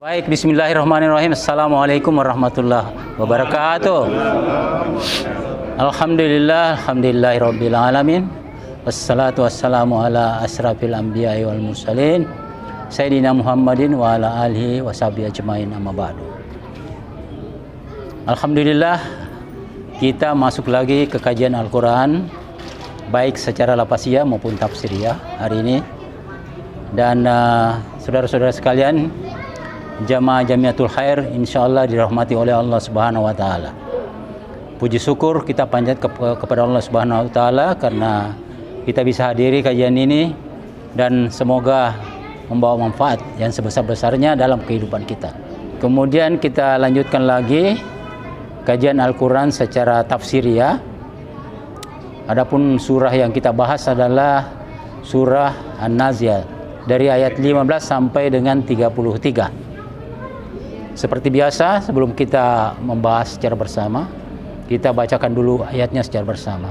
Baik, bismillahirrahmanirrahim. Assalamualaikum warahmatullahi wabarakatuh. Alhamdulillahirabbil alamin. Wassalatu wassalamu ala asrafil anbiya'i wal mursalin Sayyidina Muhammadin wa ala alihi washabihi ajmain, amma ba'du. Alhamdulillah, kita masuk lagi ke kajian Al-Quran, baik secara lapasiyah maupun tafsiriyah hari ini. Dan saudara-saudara sekalian, jamaah Jamiatul Khair insyaallah dirahmati oleh Allah Subhanahu wa taala. Puji syukur kita panjat kepada Allah Subhanahu wa taala karena kita bisa hadiri kajian ini dan semoga membawa manfaat yang sebesar-besarnya dalam kehidupan kita. Kemudian kita lanjutkan lagi kajian Al-Qur'an secara tafsiriyah. Adapun surah yang kita bahas adalah surah An-Nazi'at dari ayat 15 sampai dengan 33. Seperti biasa, sebelum kita membahas secara bersama, kita bacakan dulu ayatnya secara bersama.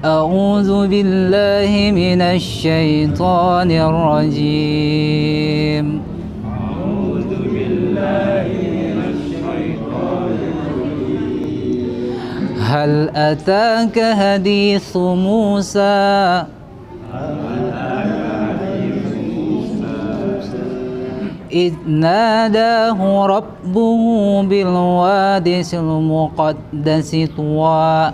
A'udzu billahi minasy syaithanir rajim. A'udzu billahi minasy syaithanir rajim. Hal ataka haditsu Musa? إذ ناداه ربه بالوادي المقدس طوى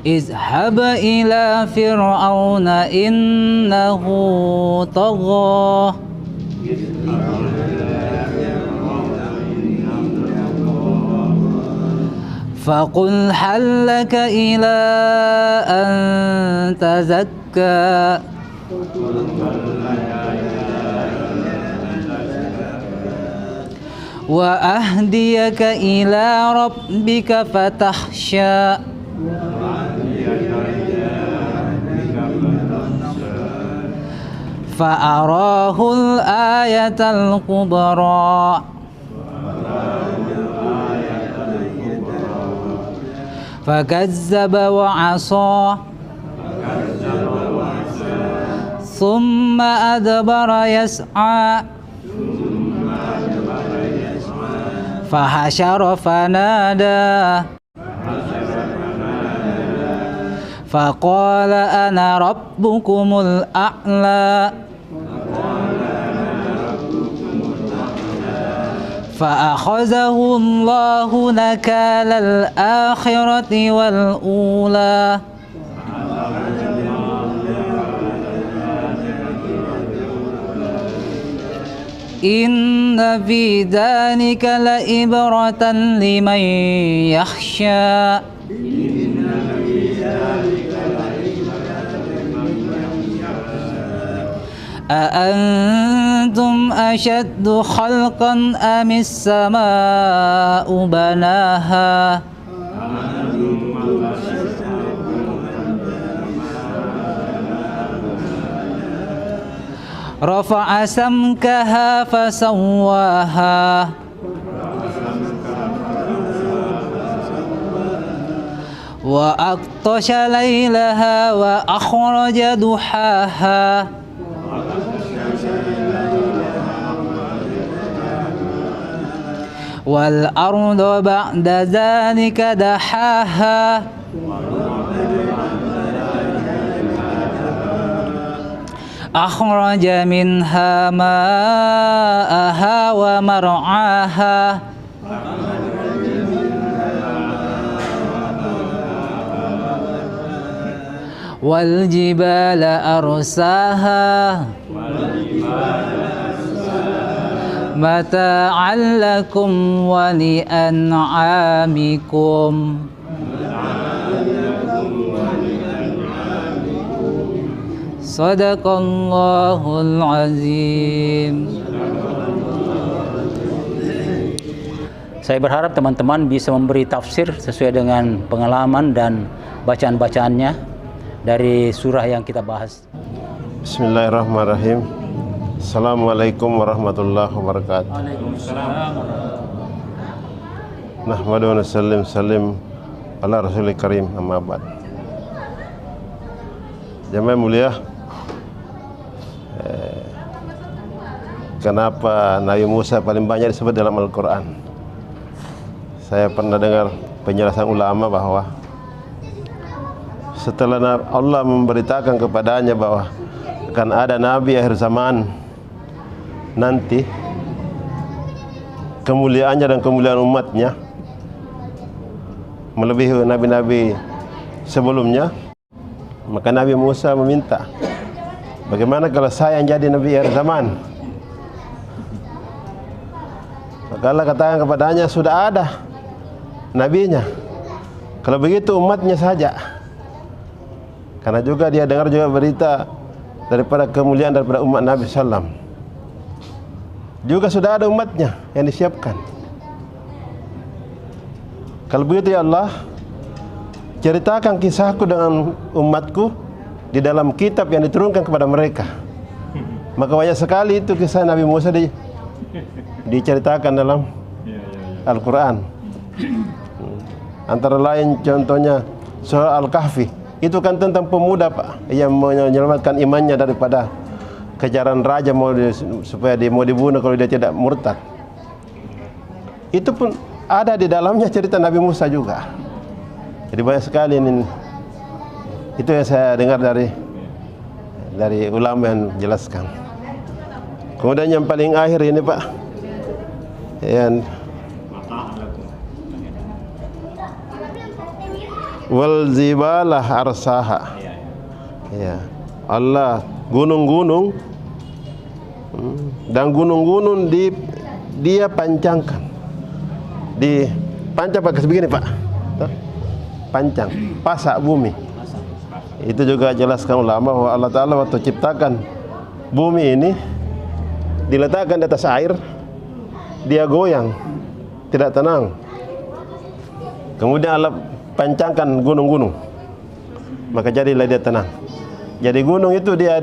اذهب إلى فرعون إنه طغى فقل هل لك إلى أن تزكى وأهديك إلى ربك فتخشى فأراه الآية الكبرى فكذب وعصى ثم أدبر يسعى فحشر فنادى فقال أنا ربكم الأعلى فأخذه الله نكال الآخرة والأولى إن في ذلك لعبرة لمن يخشى أأنتم أشد خلقا أم السماء بناها رفع سمكها فسواها وأغطش ليلها وأخرج ضحاها والأرض بعد ذلك دحاها أخرج منها ماءها ومرعاها والجبال أرساها متاعا لكم ولأنعامكم Sadaqallahul azim. Saya berharap teman-teman bisa memberi tafsir sesuai dengan pengalaman dan bacaan-bacaannya dari surah yang kita bahas. Bismillahirrahmanirrahim. Assalamualaikum warahmatullahi wabarakatuh. Nahmadu wa nusallim ala rasulil karim, amma ba'd. Jemaah mulia, kenapa Nabi Musa paling banyak disebut dalam Al-Quran? Saya pernah dengar penjelasan ulama bahwa setelah Allah memberitakan kepadanya bahwa akan ada Nabi akhir zaman nanti, kemuliaannya dan kemuliaan umatnya melebihi nabi-nabi sebelumnya, maka Nabi Musa meminta, bagaimana kalau saya yang jadi Nabi akhir zaman? Maka Allah katakan kepadanya, sudah ada nabinya, kalau begitu umatnya saja. Karena juga dia dengar juga berita daripada kemuliaan daripada umat Nabi Sallam. Juga sudah ada umatnya yang disiapkan. Kalau begitu ya Allah, ceritakan kisahku dengan umatku di dalam kitab yang diturunkan kepada mereka. Maka banyak sekali itu kisah Nabi Musa diceritakan dalam Al-Quran. Antara lain contohnya surah Al-Kahfi. Itu kan tentang pemuda Pak, yang menyelamatkan imannya daripada kejaran raja supaya dia mau dibunuh kalau dia tidak murtad. Itu pun ada di dalamnya cerita Nabi Musa juga. Jadi banyak sekali ini. Itu yang saya dengar dari ulama yang jelaskan. Kemudian yang paling akhir ini Pak, yang wal zibalah arsaha. Ya. Allah gunung-gunung dan gunung-gunung dia pancangkan. Di pancang pakai begini Pak. Pancang, pasak bumi. Itu juga jelaskan ulama bahwa Allah Ta'ala waktu ciptakan bumi ini diletakkan di atas air, dia goyang, tidak tenang. Kemudian Allah pancangkan gunung-gunung, maka jadilah dia tenang. Jadi gunung itu dia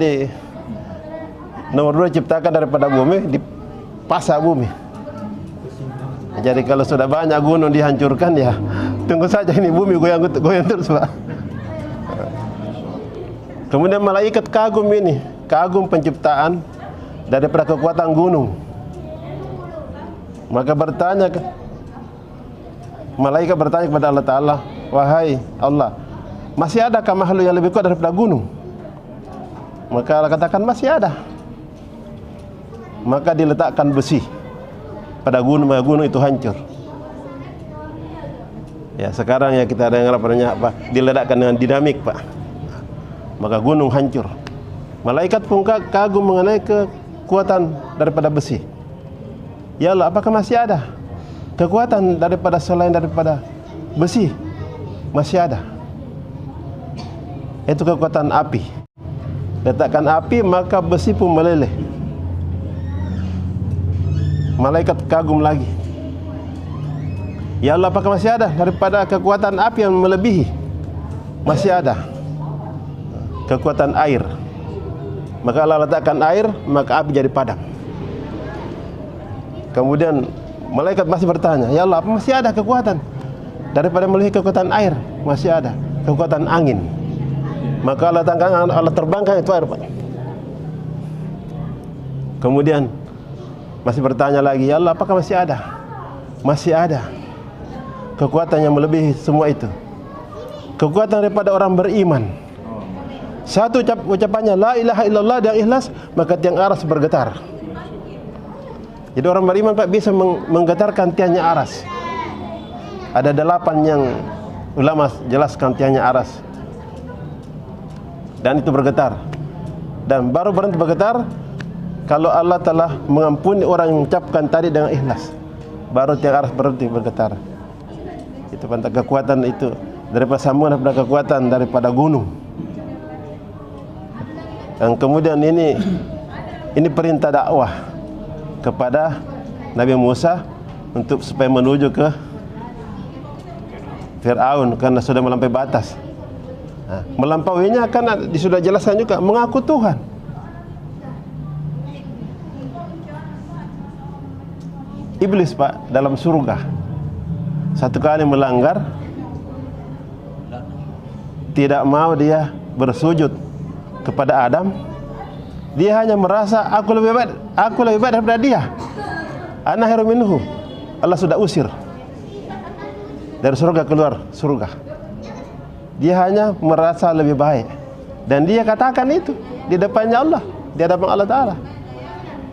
nomor 2 ciptakan daripada bumi, dipasak bumi. Jadi kalau sudah banyak gunung dihancurkan, ya tunggu saja ini bumi goyang terus Pak. Kemudian malaikat kagum ini, kagum penciptaan daripada kekuatan gunung. Maka malaikat bertanya kepada Allah Ta'ala, wahai Allah, masih adakah makhluk yang lebih kuat daripada gunung? Maka Allah katakan masih ada. Maka diletakkan besi pada gunung, maka gunung itu hancur. Ya sekarang ya kita dengar apa? Diledakkan dengan dinamik Pak, maka gunung hancur. Malaikat pun kagum mengenai kekuatan daripada besi. Ya Allah, apakah masih ada kekuatan daripada selain daripada besi? Masih ada. Itu kekuatan api. Letakkan api maka besi pun meleleh. Malaikat kagum lagi. Ya Allah, apakah masih ada daripada kekuatan api yang melebihi? Masih ada. Kekuatan air. Maka Allah letakkan air, maka api jadi padam. Kemudian malaikat masih bertanya, ya Allah, apa masih ada kekuatan daripada melebihi kekuatan air? Masih ada. Kekuatan angin. Maka Allah terbangkan itu air Pak. Kemudian masih bertanya lagi, ya Allah, apakah masih ada? Masih ada. Kekuatan yang melebihi semua itu. Kekuatan daripada orang beriman. Satu ucapannya la ilaha illallah dan ikhlas, maka tiang aras bergetar. Jadi orang beriman Pak bisa menggetarkan tiangnya aras. Ada 8 yang ulama jelaskan tiangnya aras. Dan itu bergetar. Dan baru berhenti bergetar kalau Allah telah mengampuni orang yang mengucapkan tadi dengan ikhlas. Baru tiang aras berhenti bergetar. Itu pantas kekuatan itu daripada sambungan daripada kekuatan daripada gunung. Dan kemudian ini perintah dakwah kepada Nabi Musa untuk supaya menuju ke Fir'aun karena sudah melampaui batas. Nah, melampauinya kan sudah jelaskan juga mengaku Tuhan. Iblis Pak dalam surga satu kali melanggar, tidak mau dia bersujud kepada Adam, dia hanya merasa aku lebih baik daripada dia. Ana khairum minhu. Allah sudah usir dari surga, keluar surga. Dia hanya merasa lebih baik, dan dia katakan itu di depannya Allah, di hadapan Allah Ta'ala.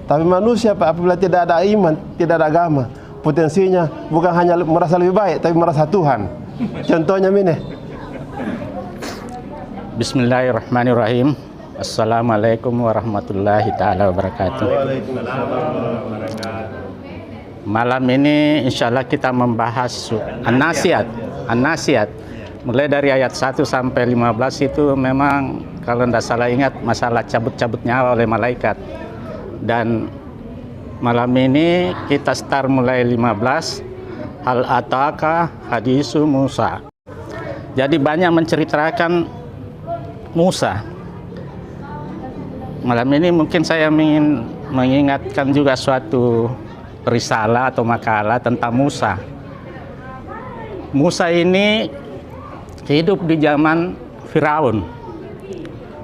Tapi manusia Pak, apabila tidak ada iman, tidak ada agama, potensinya bukan hanya merasa lebih baik, tapi merasa Tuhan. Contohnya ini. Bismillahirrahmanirrahim. Assalamualaikum warahmatullahi ta'ala wabarakatuh. Malam ini insya Allah kita membahas An-Nasiat. Mulai dari ayat 1 sampai 15 itu memang kalau tidak salah ingat masalah cabut-cabut nyawa oleh malaikat. Dan malam ini kita start mulai 15. Hal ataka hadisu Musa. Jadi banyak menceritakan Musa. Malam ini mungkin saya ingin mengingatkan juga suatu risalah atau makalah tentang Musa. Musa ini hidup di zaman Firaun.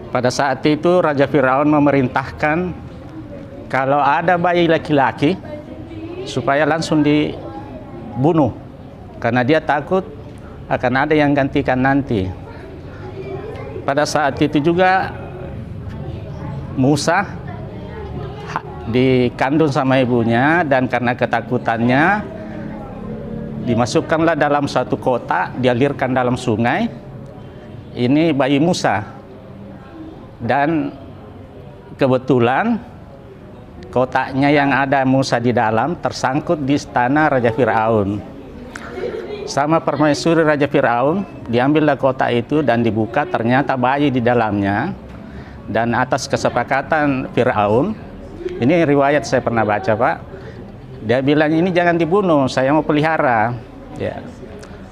Pada saat itu Raja Firaun memerintahkan kalau ada bayi laki-laki supaya langsung dibunuh, karena dia takut akan ada yang gantikan nanti. Pada saat itu juga Musa dikandung sama ibunya, dan karena ketakutannya dimasukkanlah dalam satu kotak, dialirkan dalam sungai. Ini bayi Musa, dan kebetulan kotaknya yang ada Musa di dalam tersangkut di istana Raja Firaun. Sama permaisuri Raja Firaun, diambillah kotak itu dan dibuka, ternyata bayi di dalamnya. Dan atas kesepakatan Firaun, ini riwayat saya pernah baca Pak, dia bilang ini jangan dibunuh, saya mau pelihara, ya,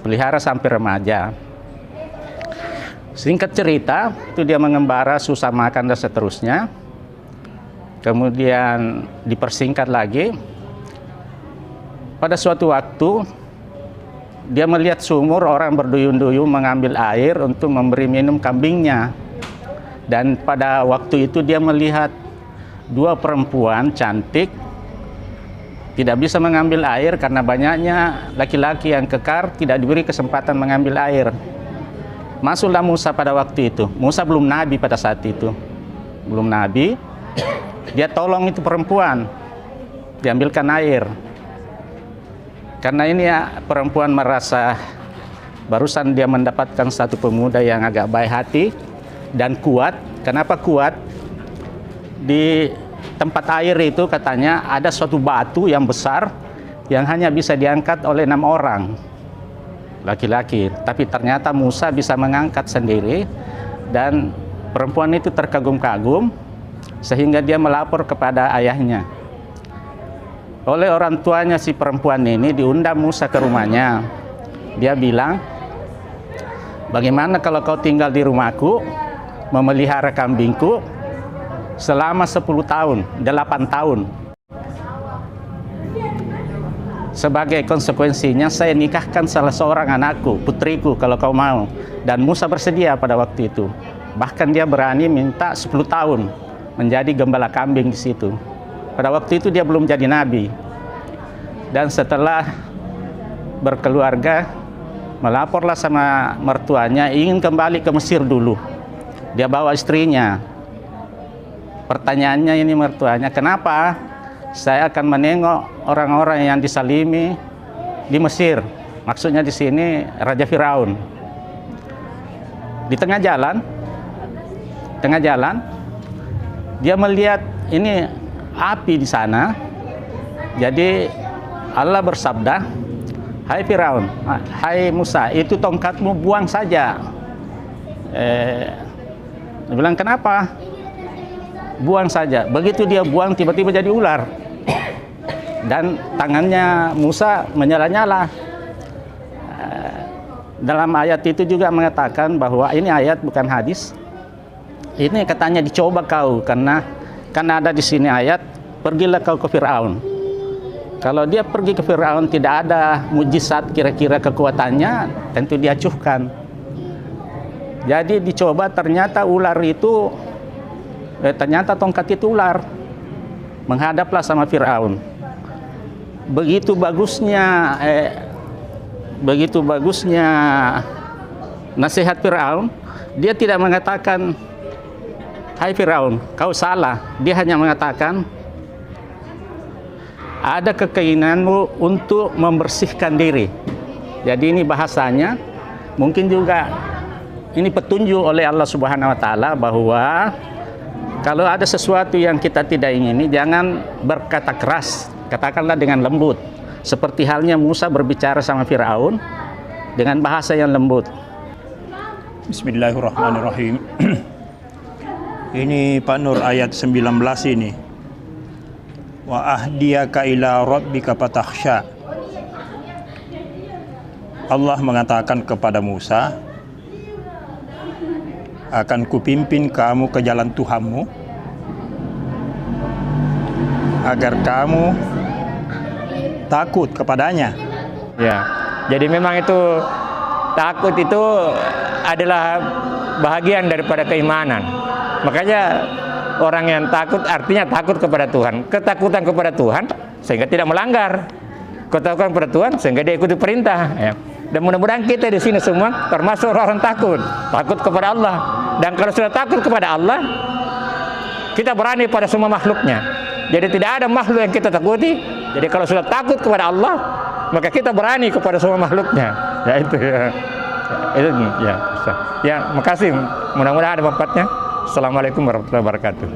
pelihara sampai remaja. Singkat cerita, itu dia mengembara, susah makan dan seterusnya. Kemudian dipersingkat lagi. Pada suatu waktu dia melihat sumur, orang berduyun-duyun mengambil air untuk memberi minum kambingnya. Dan pada waktu itu dia melihat dua perempuan cantik tidak bisa mengambil air karena banyaknya laki-laki yang kekar, tidak diberi kesempatan mengambil air. Masuklah Musa pada waktu itu. Musa belum nabi pada saat itu, belum nabi. Dia tolong itu perempuan, diambilkan air. Karena ini ya, perempuan merasa barusan dia mendapatkan satu pemuda yang agak baik hati dan kuat. Kenapa kuat? Di tempat air itu katanya ada suatu batu yang besar yang hanya bisa diangkat oleh 6 orang laki-laki, tapi ternyata Musa bisa mengangkat sendiri. Dan perempuan itu terkagum-kagum sehingga dia melapor kepada ayahnya. Oleh orang tuanya si perempuan ini diundang Musa ke rumahnya. Dia bilang, bagaimana kalau kau tinggal di rumahku, memelihara kambingku selama 10 tahun, 8 tahun. Sebagai konsekuensinya saya nikahkan salah seorang anakku, putriku, kalau kau mau. Dan Musa bersedia pada waktu itu. Bahkan dia berani minta 10 tahun menjadi gembala kambing di situ. Pada waktu itu dia belum jadi nabi. Dan setelah berkeluarga, melaporlah sama mertuanya ingin kembali ke Mesir dulu. Dia bawa istrinya. Pertanyaannya ini mertuanya, kenapa? Saya akan menengok orang-orang yang disalimi di Mesir. Maksudnya di sini Raja Firaun. Di tengah jalan, dia melihat ini api di sana. Jadi Allah bersabda, hai Firaun, hai Musa, itu tongkatmu buang saja. Dia bilang, kenapa? Buang saja. Begitu dia buang, tiba-tiba jadi ular. Dan tangannya Musa menyala-nyala. Dalam ayat itu juga mengatakan bahwa ini ayat bukan hadis. Ini katanya dicoba kau, karena ada di sini ayat, pergilah kau ke Firaun. Kalau dia pergi ke Firaun tidak ada mujizat kira-kira kekuatannya, tentu diacuhkan. Jadi dicoba, ternyata ular itu ternyata tongkat itu ular. Menghadaplah sama Fir'aun. Begitu bagusnya nasihat Fir'aun, dia tidak mengatakan, "Hai Fir'aun, kau salah." Dia hanya mengatakan, ada keinginanmu untuk membersihkan diri. Jadi ini bahasanya mungkin juga ini petunjuk oleh Allah Subhanahu wa taala bahwa kalau ada sesuatu yang kita tidak ingini, jangan berkata keras, katakanlah dengan lembut. Seperti halnya Musa berbicara sama Fir'aun dengan bahasa yang lembut. Bismillahirrahmanirrahim. Ini Pak Nur ayat 19 ini. Wa ahdiyaka ila rabbika fatakhsha. Allah mengatakan kepada Musa, akan kupimpin kamu ke jalan Tuhanmu agar kamu takut kepadanya. Ya, jadi memang itu takut itu adalah bahagian daripada keimanan. Makanya orang yang takut artinya takut kepada Tuhan. Ketakutan kepada Tuhan sehingga tidak melanggar. Ketakutan kepada Tuhan sehingga dia ikuti perintah. Ya. Dan mudah-mudahan kita di sini semua termasuk orang takut kepada Allah. Dan kalau sudah takut kepada Allah, kita berani pada semua makhluknya. Jadi tidak ada makhluk yang kita takuti. Jadi kalau sudah takut kepada Allah, maka kita berani kepada semua makhluknya. Ya itu ya. Itu ya. Ya, makasih. Mudah-mudahan ada manfaatnya. Assalamualaikum warahmatullahi wabarakatuh.